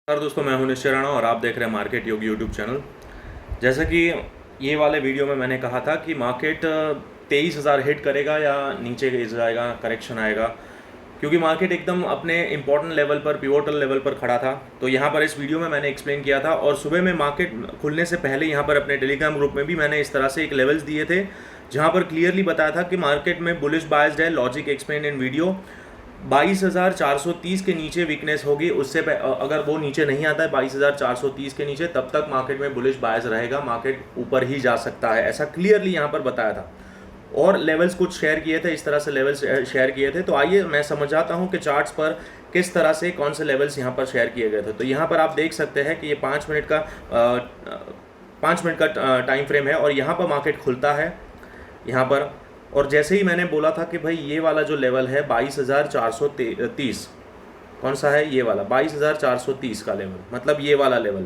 नमस्कार दोस्तों, मैं हूं निश्चय राणा और आप देख रहे हैं मार्केट योग यूट्यूब चैनल। जैसा कि ये वाले वीडियो में मैंने कहा था कि मार्केट 23,000 हिट करेगा या नीचे जाएगा, करेक्शन आएगा, क्योंकि मार्केट एकदम अपने इंपॉर्टेंट लेवल पर, पिवोटल लेवल पर खड़ा था। तो यहाँ पर इस वीडियो में मैंने एक्सप्लेन किया था और सुबह में मार्केट खुलने से पहले यहाँ पर अपने टेलीग्राम ग्रुप में भी मैंने इस तरह से एक लेवल्स दिए थे, जहाँ पर क्लियरली बताया था कि मार्केट में बुलिश बायस्ड है। लॉजिक एक्सप्लेन इन वीडियो 22,430 के नीचे वीकनेस होगी, उससे अगर वो नीचे नहीं आता है 22,430 के नीचे, तब तक मार्केट में बुलिश बायस रहेगा, मार्केट ऊपर ही जा सकता है, ऐसा क्लियरली यहाँ पर बताया था। और लेवल्स कुछ शेयर किए थे, इस तरह से लेवल्स शेयर किए थे। तो आइए मैं समझाता हूँ कि चार्ट्स पर किस तरह से कौन से लेवल्स यहाँ पर शेयर किए गए थे। तो यहाँ पर आप देख सकते हैं कि ये 5 मिनट का टाइम फ्रेम है और यहाँ पर मार्केट खुलता है यहाँ पर। और जैसे ही मैंने बोला था कि भाई ये वाला जो लेवल है 22,430, कौन सा है, ये वाला 22,430 का लेवल, मतलब ये वाला लेवल,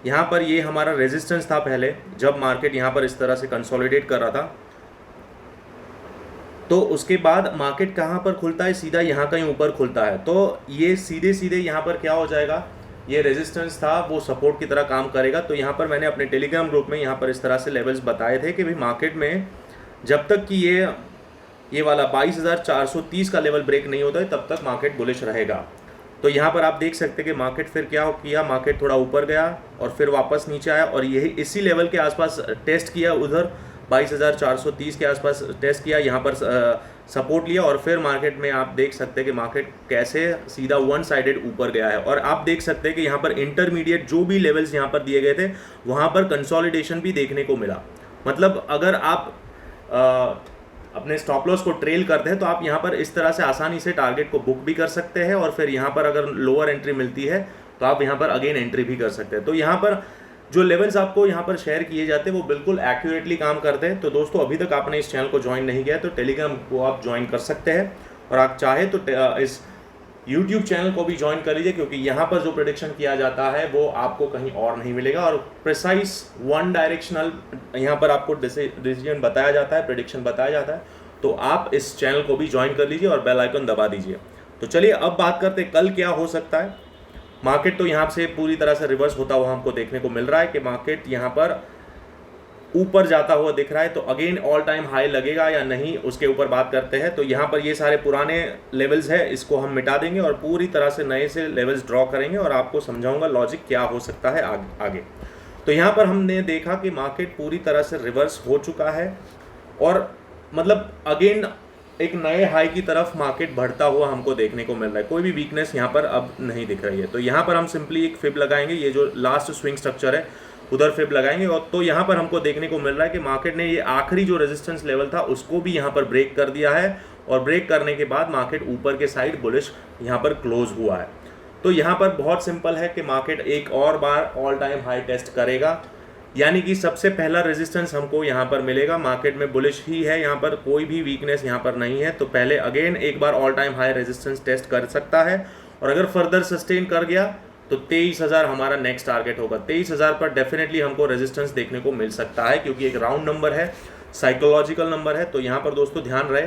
यहाँ पर ये हमारा रेजिस्टेंस था पहले, जब मार्केट यहाँ पर इस तरह से कंसोलिडेट कर रहा था। तो उसके बाद मार्केट कहाँ पर खुलता है, सीधा यहाँ कहीं ऊपर खुलता है। तो ये सीधे सीधे यहाँ पर क्या हो जाएगा, ये रेजिस्टेंस था वो सपोर्ट की तरह काम करेगा। तो यहाँ पर मैंने अपने टेलीग्राम ग्रुप में यहाँ पर इस तरह से लेवल्स बताए थे कि भाई मार्केट में जब तक कि ये वाला 22,430 का लेवल ब्रेक नहीं होता है तब तक मार्केट बुलिश रहेगा। तो यहाँ पर आप देख सकते हैं कि मार्केट फिर क्या किया, मार्केट थोड़ा ऊपर गया और फिर वापस नीचे आया और यही इसी लेवल के आसपास टेस्ट किया, उधर 22,430 के आसपास टेस्ट किया, यहाँ पर सपोर्ट लिया और फिर मार्केट में आप देख सकते हैं कि मार्केट कैसे सीधा वन साइडेड ऊपर गया है। और आप देख सकते हैं कि यहाँ पर इंटरमीडिएट जो भी लेवल्स यहाँ पर दिए गए थे वहाँ पर कंसोलिडेशन भी देखने को मिला। मतलब अगर आप अपने स्टॉप लॉस को ट्रेल करते हैं तो आप यहाँ पर इस तरह से आसानी से टारगेट को बुक भी कर सकते हैं और फिर यहाँ पर अगर लोअर एंट्री मिलती है तो आप यहाँ पर अगेन एंट्री भी कर सकते हैं। तो यहाँ पर जो लेवल्स आपको यहाँ पर शेयर किए जाते हैं वो बिल्कुल एक्यूरेटली काम करते हैं। तो दोस्तों, अभी तक आपने इस चैनल को ज्वाइन नहीं किया तो टेलीग्राम को आप ज्वाइन कर सकते हैं और आप चाहे तो इस YouTube चैनल को भी ज्वाइन कर लीजिए, क्योंकि यहाँ पर जो प्रेडिक्शन किया जाता है वो आपको कहीं और नहीं मिलेगा और प्रिसाइज वन डायरेक्शनल यहाँ पर आपको डिसीजन बताया जाता है, प्रेडिक्शन बताया जाता है। तो आप इस चैनल को भी ज्वाइन कर लीजिए और बेल आइकन दबा दीजिए। तो चलिए अब बात करते हैं कल क्या हो सकता है। मार्केट तो यहाँ से पूरी तरह से रिवर्स होता हुआ हमको देखने को मिल रहा है कि मार्केट यहाँ पर ऊपर जाता हुआ दिख रहा है। तो अगेन ऑल टाइम हाई लगेगा या नहीं, उसके ऊपर बात करते हैं। तो यहाँ पर ये सारे पुराने लेवल्स है, इसको हम मिटा देंगे और पूरी तरह से नए से लेवल्स ड्रॉ करेंगे और आपको समझाऊंगा लॉजिक क्या हो सकता है आगे। तो यहाँ पर हमने देखा कि मार्केट पूरी तरह से रिवर्स हो चुका है और मतलब अगेन एक नए हाई की तरफ मार्केट बढ़ता हुआ हमको देखने को मिल रहा है। कोई भी वीकनेस यहाँ पर अब नहीं दिख रही है। तो यहाँ पर हम सिंपली एक फिब लगाएंगे, ये जो लास्ट स्विंग स्ट्रक्चर है उधर फिब लगाएंगे और तो यहाँ पर हमको देखने को मिल रहा है कि मार्केट ने ये आखिरी जो रेजिस्टेंस लेवल था उसको भी यहाँ पर ब्रेक कर दिया है और ब्रेक करने के बाद मार्केट ऊपर के साइड बुलिश यहाँ पर क्लोज हुआ है। तो यहाँ पर बहुत सिंपल है कि मार्केट एक और बार ऑल टाइम हाई टेस्ट करेगा, यानी कि सबसे पहला रेजिस्टेंस हमको यहाँ पर मिलेगा। मार्केट में बुलिश ही है, यहाँ पर कोई भी वीकनेस यहाँ पर नहीं है। तो पहले अगेन एक बार all time high resistance test कर सकता है और अगर फर्दर सस्टेन कर गया तो 23,000 हमारा नेक्स्ट टारगेट होगा। 23,000 पर डेफिनेटली हमको रेजिस्टेंस देखने को मिल सकता है, क्योंकि एक राउंड नंबर है, साइकोलॉजिकल नंबर है। तो यहाँ पर दोस्तों ध्यान रहे,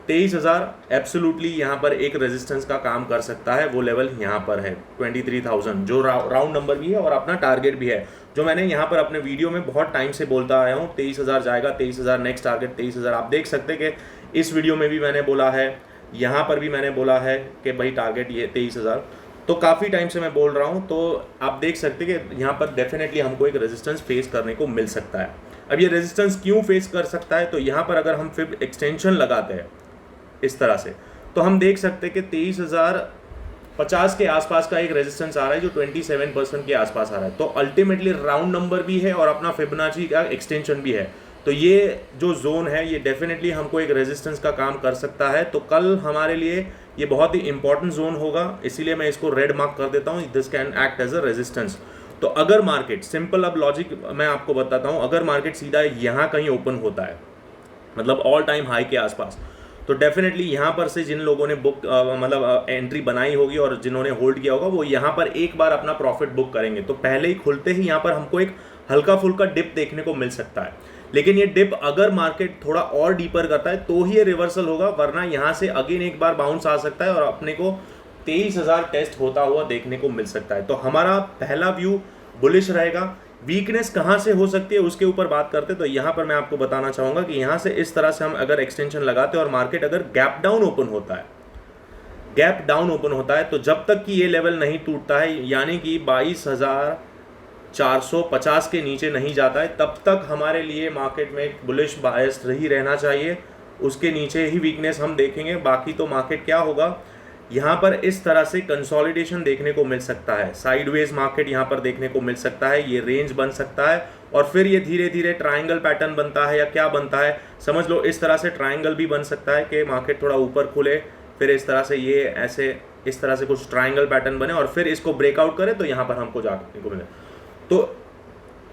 23,000 एब्सोल्युटली यहाँ पर एक रेजिस्टेंस का काम कर सकता है। वो लेवल यहाँ पर है 23,000, जो राउंड नंबर भी है और अपना टारगेट भी है, जो मैंने यहाँ पर अपने वीडियो में बहुत टाइम से बोलता आया हूँ। 23,000 जाएगा, 23,000 नेक्स्ट टारगेट 23,000। आप देख सकते हैं कि इस वीडियो में भी मैंने बोला है, यहाँ पर भी मैंने बोला है कि भाई टारगेट ये 23,000। तो काफ़ी टाइम से मैं बोल रहा हूँ। तो आप देख सकते हैं कि यहाँ पर डेफिनेटली हमको एक रेजिस्टेंस फेस करने को मिल सकता है। अब ये रेजिस्टेंस क्यों फेस कर सकता है, तो यहाँ पर अगर हम फिर एक्सटेंशन लगाते हैं इस तरह से तो हम देख सकते हैं कि 23,050 के आसपास का एक रेजिस्टेंस आ रहा है जो 27% के आसपास आ रहा है। तो अल्टीमेटली राउंड नंबर भी है और अपना फिबोनाची का एक्सटेंशन भी है। तो ये जो जोन है ये डेफिनेटली हमको एक रेजिस्टेंस का काम कर सकता है। तो कल हमारे लिए ये बहुत ही इंपॉर्टेंट जोन होगा, इसीलिए मैं इसको रेड मार्क कर देता हूँ। This can act as a resistance. तो अगर मार्केट सिंपल, अब लॉजिक मैं आपको बताता हूँ, अगर मार्केट सीधा यहाँ कहीं ओपन होता है, मतलब ऑल टाइम हाई के आसपास, तो डेफिनेटली यहाँ पर से जिन लोगों ने बुक मतलब एंट्री बनाई होगी और जिन्होंने होल्ड किया होगा वो यहाँ पर एक बार अपना प्रॉफिट बुक करेंगे। तो पहले ही खुलते ही यहाँ पर हमको एक हल्का फुल्का डिप देखने को मिल सकता है। लेकिन ये डिप अगर मार्केट थोड़ा और डीपर करता है तो ही ये रिवर्सल होगा, वरना यहाँ से अगेन एक बार बाउंस आ सकता है और अपने को 23,000 टेस्ट होता हुआ देखने को मिल सकता है। तो हमारा पहला व्यू बुलिश रहेगा। वीकनेस कहाँ से हो सकती है उसके ऊपर बात करते, तो यहाँ पर मैं आपको बताना चाहूँगा कि यहाँ से इस तरह से हम अगर एक्सटेंशन लगाते हैं और मार्केट अगर गैप डाउन ओपन होता है, गैप डाउन ओपन होता है, तो जब तक कि ये लेवल नहीं टूटता है, यानी कि 22,450 के नीचे नहीं जाता है, तब तक हमारे लिए मार्केट में बुलिश बायस्ड ही रहना चाहिए। उसके नीचे ही वीकनेस हम देखेंगे। बाकी तो मार्केट क्या होगा, यहाँ पर इस तरह से कंसोलिडेशन देखने को मिल सकता है, साइडवेज मार्केट यहाँ पर देखने को मिल सकता है, ये रेंज बन सकता है और फिर ये धीरे धीरे ट्रायंगल पैटर्न बनता है या क्या बनता है समझ लो। इस तरह से ट्रायंगल भी बन सकता है कि मार्केट थोड़ा ऊपर खुले, फिर इस तरह से ये ऐसे इस तरह से कुछ ट्रायंगल पैटर्न बने और फिर इसको ब्रेकआउट करे तो यहाँ पर हमको जाने को मिले। तो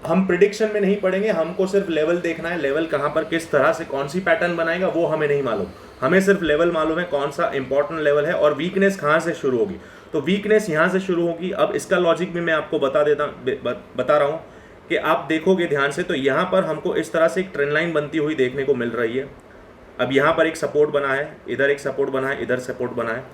हम प्रिडिक्शन में नहीं पड़ेंगे, हमको सिर्फ लेवल देखना है। लेवल कहाँ पर किस तरह से कौन सी पैटर्न बनाएगा वो हमें नहीं मालूम, हमें सिर्फ लेवल मालूम है कौन सा इंपॉर्टेंट लेवल है और वीकनेस कहाँ से शुरू होगी। तो वीकनेस यहाँ से शुरू होगी। अब इसका लॉजिक भी मैं आपको बता रहा हूँ कि आप देखोगे ध्यान से, तो यहाँ पर हमको इस तरह से एक ट्रेंड लाइन बनती हुई देखने को मिल रही है। अब यहाँ पर एक सपोर्ट बना है, इधर एक सपोर्ट बना है, इधर सपोर्ट बना है।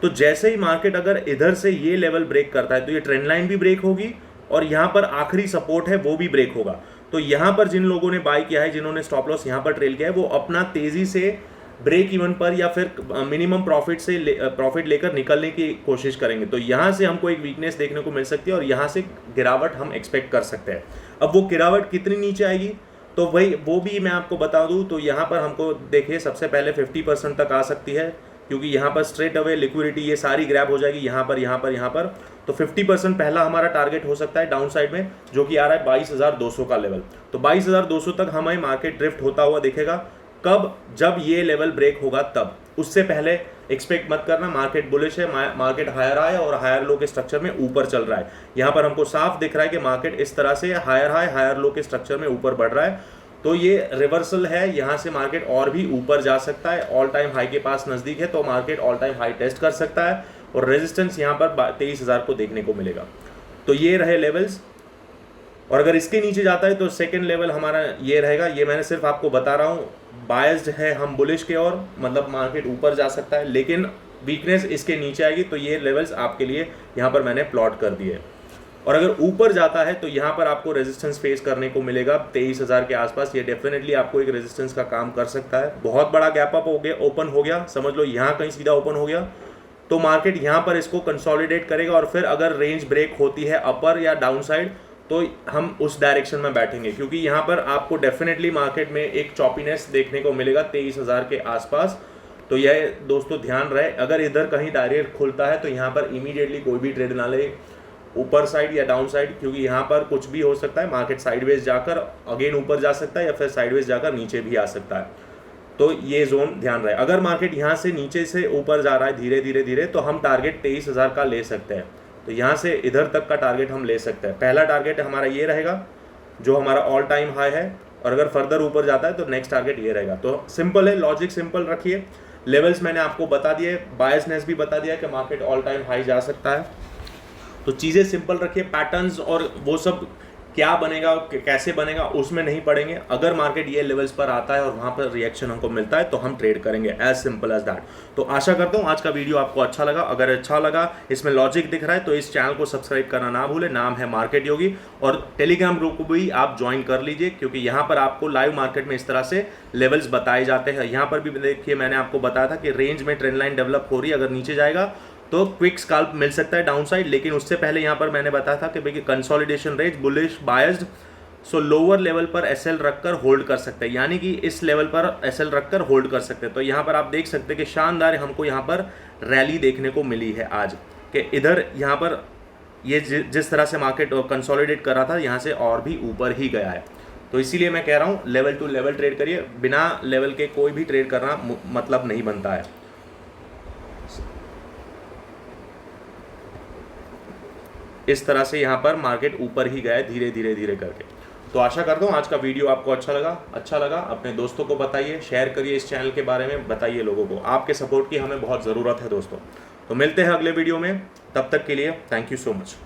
तो जैसे ही मार्केट अगर इधर से ये लेवल ब्रेक करता है तो ये ट्रेंड लाइन भी ब्रेक होगी और यहाँ पर आखिरी सपोर्ट है वो भी ब्रेक होगा। तो यहाँ पर जिन लोगों ने बाय किया है, जिन्होंने स्टॉप लॉस यहाँ पर ट्रेल किया है, वो अपना तेजी से ब्रेक इवन पर या फिर मिनिमम प्रॉफिट लेकर निकलने की कोशिश करेंगे। तो यहाँ से हमको एक वीकनेस देखने को मिल सकती है और यहाँ से गिरावट हम एक्सपेक्ट कर सकते हैं। अब वो गिरावट कितनी नीचे आएगी तो वही वो भी मैं आपको बता दूं। तो यहाँ पर हमको देखिए सबसे पहले 50% तक आ सकती है, क्योंकि यहाँ पर स्ट्रेट अवे लिक्विडिटी ये सारी ग्रैब हो जाएगी यहाँ पर। तो 50% पहला हमारा टारगेट हो सकता है डाउन साइड में, जो कि आ रहा है 22,200 का लेवल। तो 22,200 तक हमें मार्केट ड्रिफ्ट होता हुआ दिखेगा। कब? जब ये लेवल ब्रेक होगा तब। उससे पहले एक्सपेक्ट मत करना। मार्केट बुलिश है, मार्केट हायर हाई और हायर लो के स्ट्रक्चर में ऊपर चल रहा है। यहाँ पर हमको साफ दिख रहा है कि मार्केट इस तरह से हायर हाई हायर लो के स्ट्रक्चर में ऊपर बढ़ रहा है। तो ये रिवर्सल है, यहाँ से मार्केट और भी ऊपर जा सकता है। ऑल टाइम हाई के पास नज़दीक है तो market all time high test कर सकता है और रेजिस्टेंस यहाँ पर 23,000 को देखने को मिलेगा। तो ये रहे लेवल्स। और अगर इसके नीचे जाता है तो सेकंड लेवल हमारा ये रहेगा। ये मैंने सिर्फ आपको बता रहा हूँ, बायस्ड है हम बुलिश के और मतलब मार्केट ऊपर जा सकता है, लेकिन वीकनेस इसके नीचे आएगी। तो ये लेवल्स आपके लिए यहाँ पर मैंने प्लॉट कर दिए। और अगर ऊपर जाता है तो यहाँ पर आपको रेजिस्टेंस फेस करने को मिलेगा 23,000 के आसपास। ये डेफिनेटली आपको एक रेजिस्टेंस का काम कर सकता है। बहुत बड़ा गैप अप हो गया, ओपन हो गया, समझ लो यहाँ कहीं सीधा ओपन हो गया तो मार्केट यहाँ पर इसको कंसोलिडेट करेगा और फिर अगर रेंज ब्रेक होती है अपर या डाउन साइड तो हम उस डायरेक्शन में बैठेंगे, क्योंकि यहाँ पर आपको डेफिनेटली मार्केट में एक चॉपीनेस देखने को मिलेगा 23,000 के आसपास। तो यह दोस्तों ध्यान रहे, अगर इधर कहीं डायरेक्ट खुलता है तो यहाँ पर इमीडिएटली कोई भी ट्रेड ना ले ऊपर साइड या डाउन साइड, क्योंकि यहाँ पर कुछ भी हो सकता है। मार्केट साइडवेज जाकर अगेन ऊपर जा सकता है या फिर साइडवेज जाकर नीचे भी आ सकता है। तो ये जोन ध्यान रहे। अगर मार्केट यहाँ से नीचे से ऊपर जा रहा है धीरे धीरे तो हम टारगेट 23,000 का ले सकते हैं। तो यहाँ से इधर तक का टारगेट हम ले सकते हैं। पहला टारगेट हमारा ये रहेगा जो हमारा ऑल टाइम हाई है, और अगर फर्दर ऊपर जाता है तो नेक्स्ट टारगेट ये रहेगा। तो सिंपल है, लॉजिक सिंपल रखिए। लेवल्स मैंने आपको बता दिए, बायसनेस भी बता दिया कि मार्केट ऑल टाइम हाई जा सकता है। तो चीज़ें सिंपल रखिए। पैटर्न्स और वो सब क्या बनेगा कैसे बनेगा उसमें नहीं पड़ेंगे। अगर मार्केट ये लेवल्स पर आता है और वहाँ पर रिएक्शन हमको मिलता है तो हम ट्रेड करेंगे, एज सिंपल एज दैट। तो आशा करता हूँ आज का वीडियो आपको अच्छा लगा। अगर अच्छा लगा, इसमें लॉजिक दिख रहा है, तो इस चैनल को सब्सक्राइब करना ना भूलें। नाम है मार्केट योगी, और टेलीग्राम ग्रुप को भी आप ज्वाइन कर लीजिए, क्योंकि यहाँ पर आपको लाइव मार्केट में इस तरह से लेवल्स बताए जाते हैं। यहाँ पर भी देखिए मैंने आपको बताया था कि रेंज में ट्रेंड लाइन डेवलप हो रही है, अगर नीचे जाएगा तो क्विक स्कैल्प मिल सकता है डाउन साइड। लेकिन उससे पहले यहाँ पर मैंने बताया था कि भाई कंसोलिडेशन रेंज बुलिश बायस्ड, सो लोअर लेवल पर एसएल रखकर होल्ड कर सकते हैं, यानी कि इस लेवल पर एसएल रखकर होल्ड कर सकते हैं। तो यहाँ पर आप देख सकते हैं कि शानदार हमको यहाँ पर रैली देखने को मिली है आज, कि इधर यहाँ पर ये जिस तरह से मार्केट कंसोलिडेट कर रहा था यहाँ से और भी ऊपर ही गया है। तो इसीलिए मैं कह रहा हूँ लेवल टू लेवल ट्रेड करिए, बिना लेवल के कोई भी ट्रेड करना मतलब नहीं बनता है। इस तरह से यहाँ पर मार्केट ऊपर ही गया है धीरे करके। तो आशा करता हूँ आज का वीडियो आपको अच्छा लगा। अपने दोस्तों को बताइए, शेयर करिए, इस चैनल के बारे में बताइए लोगों को। आपके सपोर्ट की हमें बहुत ज़रूरत है दोस्तों। तो मिलते हैं अगले वीडियो में, तब तक के लिए थैंक यू सो मच।